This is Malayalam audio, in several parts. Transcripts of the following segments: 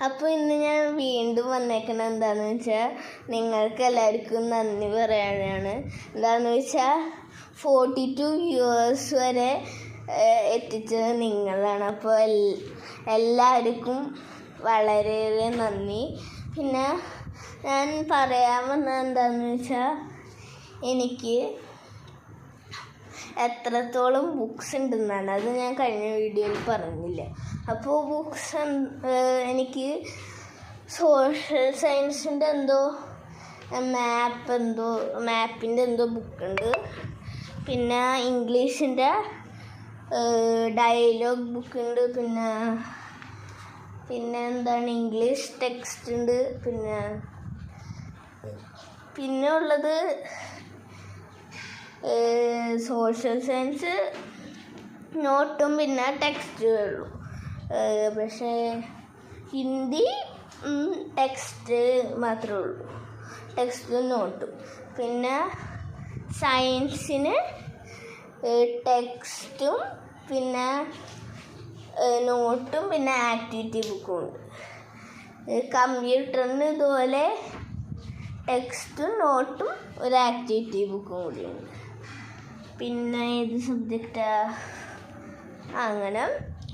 അപ്പോൾ ഇന്ന് ഞാൻ വീണ്ടും വന്നേക്കുന്നത് എന്താണെന്ന് വെച്ചാൽ നിങ്ങൾക്ക് എല്ലാവർക്കും നന്ദി പറയാനാണ്. എന്താണെന്ന് വെച്ചാൽ 42 വ്യൂവേഴ്സ് വരെ എത്തിച്ചത് നിങ്ങളാണ്. അപ്പോൾ എല്ലാവർക്കും വളരെയേറെ നന്ദി. പിന്നെ ഞാൻ പറയാൻ വന്നത് എന്താണെന്ന് വെച്ചാൽ എനിക്ക് എത്രത്തോളം ബുക്സ് ഉണ്ടെന്നാണ്. അത് ഞാൻ കഴിഞ്ഞ വീഡിയോയിൽ പറഞ്ഞില്ല. അപ്പോൾ ബുക്സ് എനിക്ക് സോഷ്യൽ സയൻസിൻ്റെ മാപ്പിൻ്റെ എന്തോ ബുക്കുണ്ട്. പിന്നെ ഇംഗ്ലീഷിൻ്റെ ഡയലോഗ് ബുക്കുണ്ട്. പിന്നെ എന്താണ് ഇംഗ്ലീഷ് ടെക്സ്റ്റ് ഉണ്ട്. പിന്നെ ഉള്ളത് സോഷ്യൽ സയൻസ് നോട്ടും പിന്നെ ടെക്സ്റ്റുകളും. പക്ഷേ ഹിന്ദി ടെക്സ്റ്റ് മാത്രമേ ഉള്ളൂ, ടെക്സ്റ്റും നോട്ടും. പിന്നെ സയൻസിന് ടെക്സ്റ്റും പിന്നെ നോട്ടും പിന്നെ ആക്ടിവിറ്റി ബുക്കും ഉണ്ട്. കമ്പ്യൂട്ടറിന് ഇതുപോലെ ടെക്സ്റ്റും നോട്ടും ഒരു ആക്ടിവിറ്റി ബുക്കും കൂടിയുണ്ട്. പിന്നെ ഏത് സബ്ജക്റ്റാണ്, അങ്ങനെ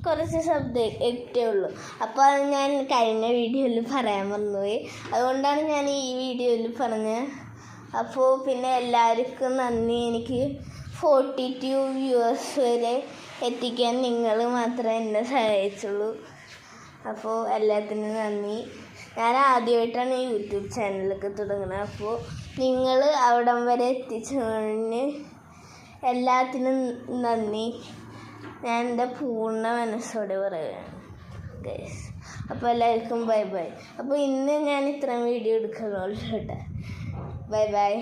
കുറച്ച് സബ്ജക്റ്റേ ഉള്ളൂ. അപ്പോൾ അത് ഞാൻ കഴിഞ്ഞ വീഡിയോയിൽ പറയാൻ മറന്നുപോയി. അതുകൊണ്ടാണ് ഞാൻ ഈ വീഡിയോയിൽ പറഞ്ഞത്. അപ്പോൾ പിന്നെ എല്ലാവർക്കും നന്ദി. എനിക്ക് 42 വ്യൂവേഴ്സ് വരെ എത്തിക്കാൻ നിങ്ങൾ മാത്രമേ എന്നെ സഹായിച്ചുള്ളൂ. അപ്പോൾ എല്ലാത്തിനും നന്ദി. ഞാൻ ആദ്യമായിട്ടാണ് യൂട്യൂബ് ചാനലൊക്കെ തുടങ്ങുന്നത്. അപ്പോൾ നിങ്ങൾ അവിടം വരെ എത്തിച്ചതിന് എല്ലാത്തിനും നന്ദി. ഞാൻ എൻ്റെ പൂർണ്ണ മനസ്സോടെ പറയുകയാണ് ഗൈസ്. അപ്പോൾ എല്ലാവർക്കും ബൈ ബൈ. അപ്പോൾ ഇന്ന് ഞാൻ ഇത്രയും വീഡിയോ എടുക്കുന്നുള്ളൂ കേട്ടോ. Bye bye.